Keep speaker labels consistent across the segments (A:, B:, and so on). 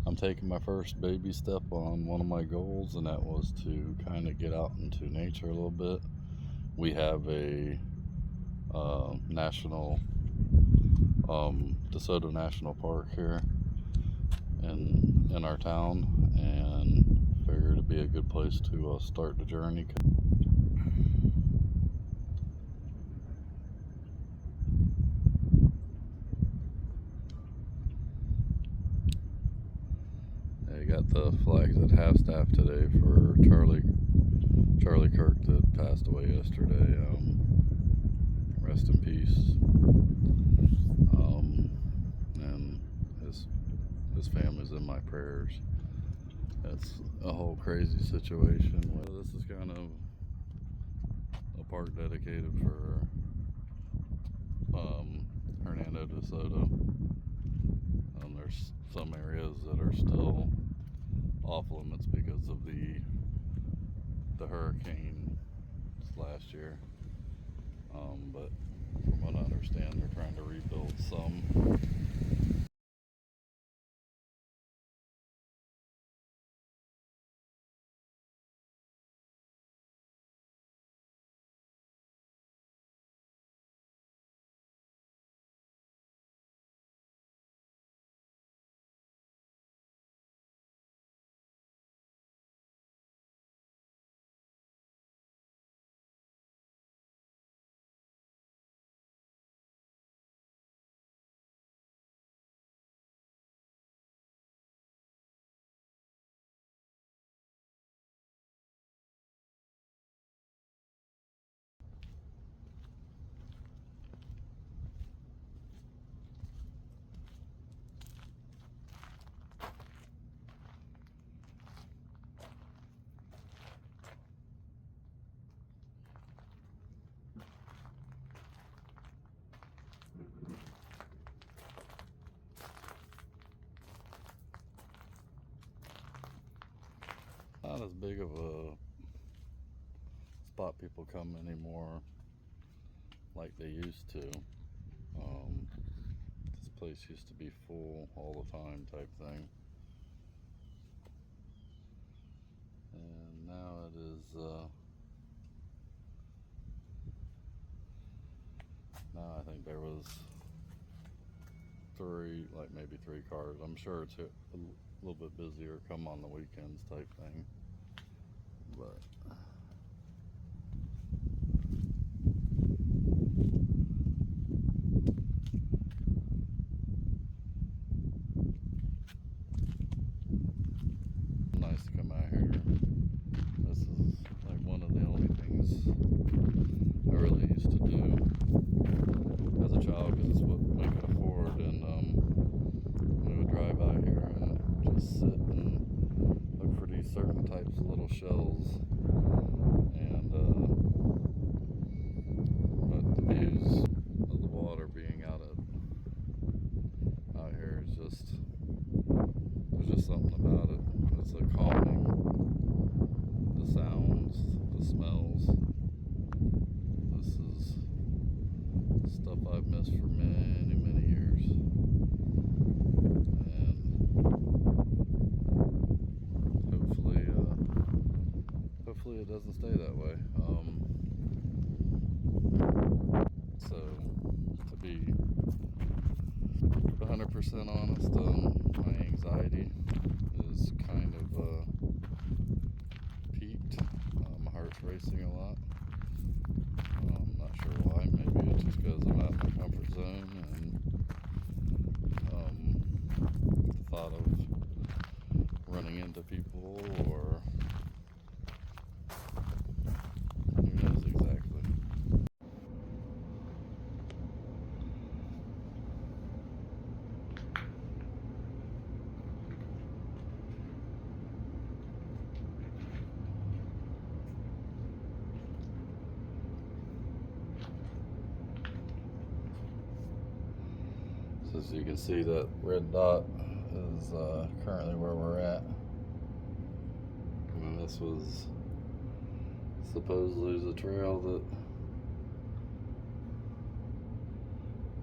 A: I'm taking my first baby step on one of my goals, and that was to kind of get out into nature a little bit. We have a national, the Soto National Park here in our town, and figured it'd be a good place to start the journey. They got the flags at half-staff today for Charlie Kirk that passed away yesterday. Rest in peace. And his family's in my prayers. It's a whole crazy situation. Well, this is kind of a park dedicated for Hernando de Soto. There's some areas that are still off limits because of the hurricane last year. But from what I understand, they're trying to rebuild some. Not as big of a spot people come anymore like they used to. This place used to be full all the time type thing. And now it is, now I think there was maybe three cars. I'm sure it's a little bit busier come on the weekends type thing. But nice to come out here. This is like one of the only things I really used to do as a child because it's what we could afford, and we would drive out here and just sit and look for these certain types of little shells, and but the views of the water being out here is just, there's just something about it. It's like calming, the sounds, the smells. This is stuff I've missed for many, many years. And hopefully it doesn't stay that way. So to be 100% honest, my anxiety is kind of peaked. My heart's racing a lot. I'm not sure why. Maybe it's just because I'm out of my comfort zone, and the thought of running into people, or who knows exactly. So as you can see, that red dot is currently where we're at. And this was supposedly the trail that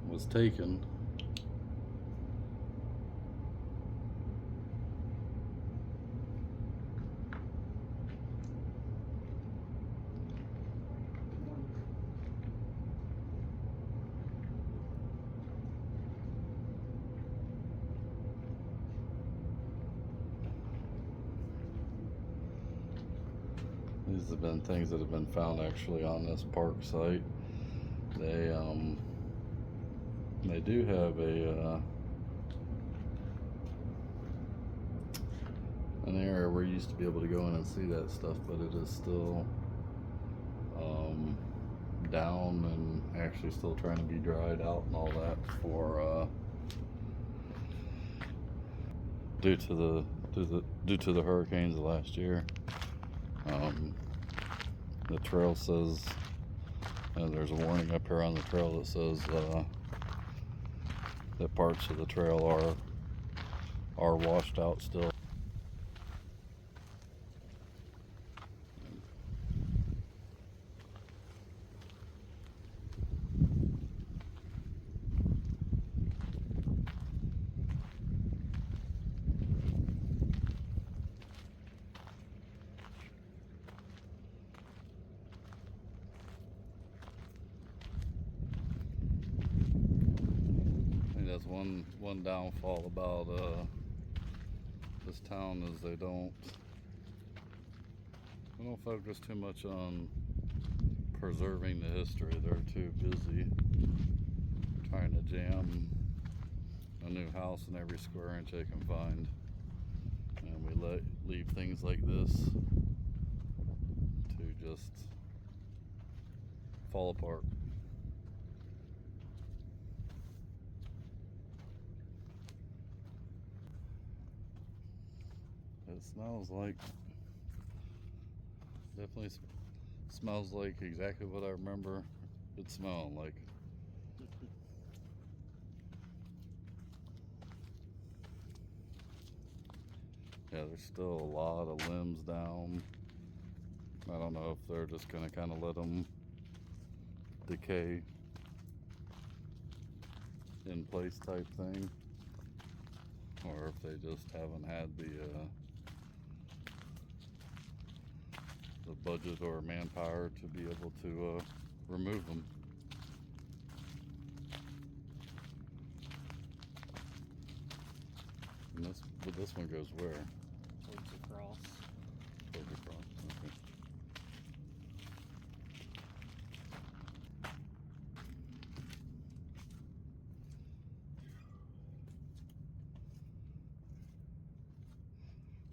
A: was taken. These have been things that have been found actually on this park site. They do have an area where you used to be able to go in and see that stuff, but it is still down and actually still trying to be dried out and all that for due to the hurricanes of last year. The trail says, and there's a warning up here on the trail that says that parts of the trail are washed out still. That's one downfall about this town is they don't focus too much on preserving the history. They're too busy trying to jam a new house in every square inch they can find, and we leave things like this to just fall apart. It smells like, definitely smells like exactly what I remember it smelling like. Yeah, there's still a lot of limbs down. I don't know if they're just gonna kind of let them decay in place type thing, or if they just haven't had the budget or manpower to be able to remove them. And this one goes where?
B: Towards across.
A: Towards across, okay.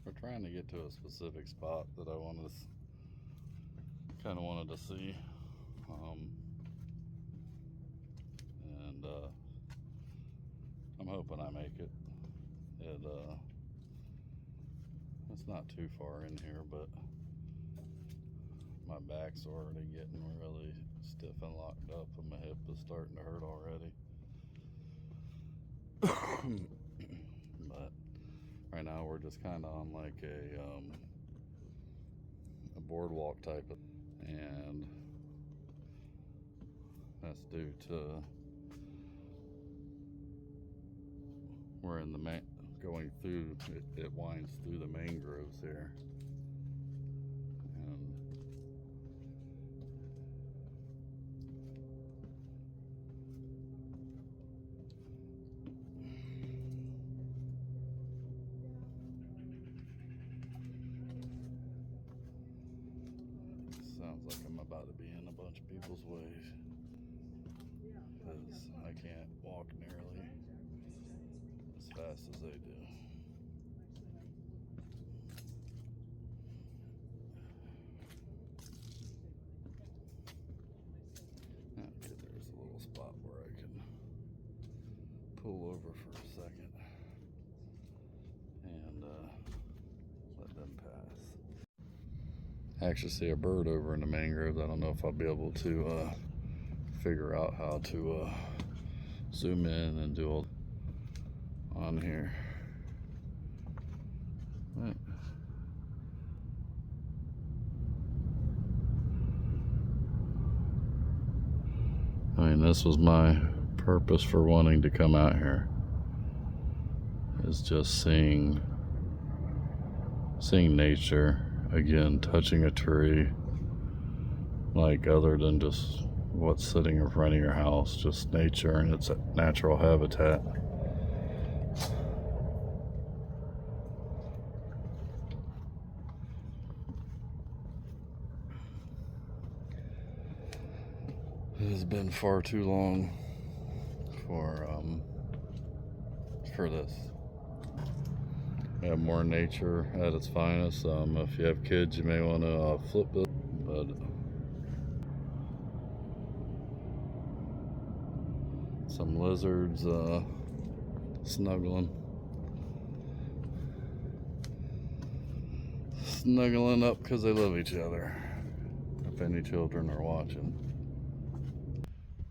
A: We're trying to get to a specific spot that I kind of wanted to see, and I'm hoping I make it. It's not too far in here, but my back's already getting really stiff and locked up, and my hip is starting to hurt already. But right now we're just kind of on like a boardwalk type of, and that's due to we're in the going through it winds through the mangroves here, and sounds like I'm about to be in a bunch of people's ways, because I can't walk nearly as fast as they do. Okay, there's a little spot where I can pull over for a second and let them pass. I actually see a bird over in the mangroves. I don't know if I'll be able to figure out how to zoom in and do all on here. Right. I mean, this was my purpose for wanting to come out here, is just seeing nature again, touching a tree, like other than just what's sitting in front of your house, just nature and its natural habitat. has been far too long for this. We have more nature at its finest. If you have kids, you may want to flip this, but some lizards snuggling up because they love each other. If any children are watching.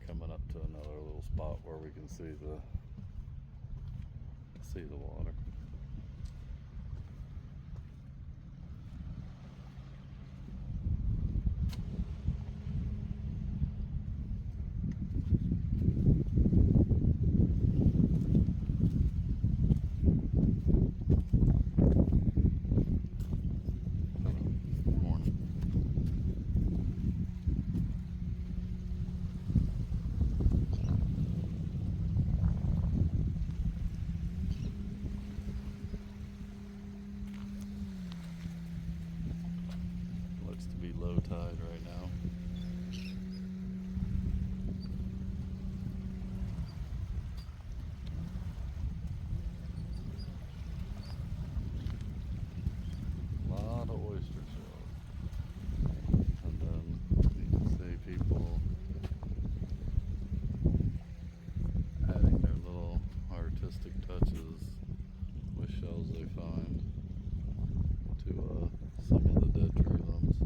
A: Coming up to another little spot where we can see the water. Looks to be low tide right now. A lot of oyster shells. And then you can see people adding their little artistic touches with shells they find to some of the dead tree limbs.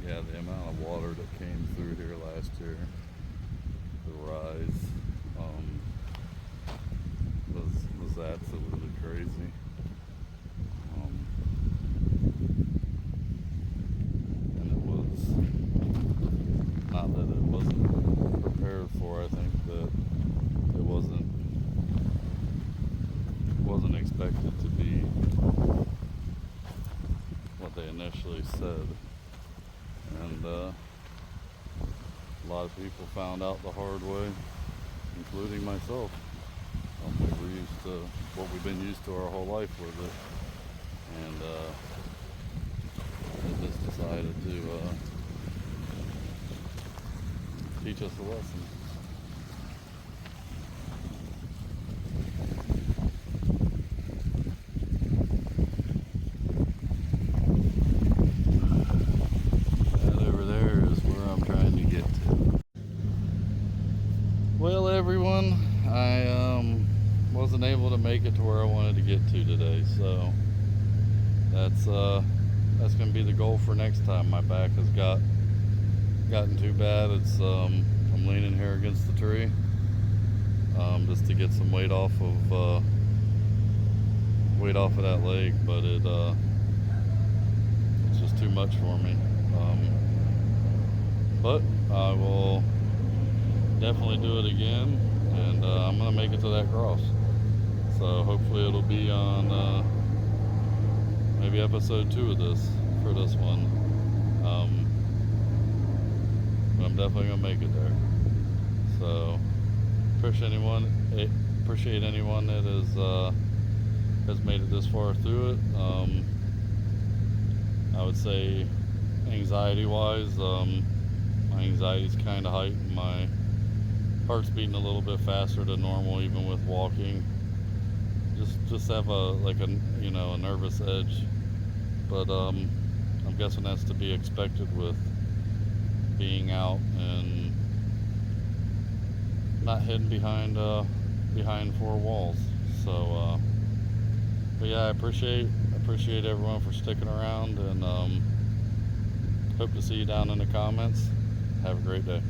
A: Yeah, the amount of water that came through here last year, the rise, was absolutely crazy. And it was not that it wasn't prepared for. I think that it wasn't expected to be what they initially said. And a lot of people found out the hard way, including myself. We were used to what we've been used to our whole life with it, and they just decided to teach us a lesson. Well, everyone, I wasn't able to make it to where I wanted to get to today, so that's going to be the goal for next time. My back has gotten too bad. It's I'm leaning here against the tree just to get some weight off of that leg, but it's just too much for me. But I will definitely do it again, and I'm gonna make it to that cross. So hopefully it'll be on maybe episode 2 of this for this one. But I'm definitely gonna make it there. So appreciate anyone that has made it this far through it. I would say anxiety-wise, my anxiety's kind of heightened. My heart's beating a little bit faster than normal, even with walking. Just have a nervous edge, but I'm guessing that's to be expected with being out and not hidden behind 4 walls. So, but yeah, I appreciate everyone for sticking around, and hope to see you down in the comments. Have a great day.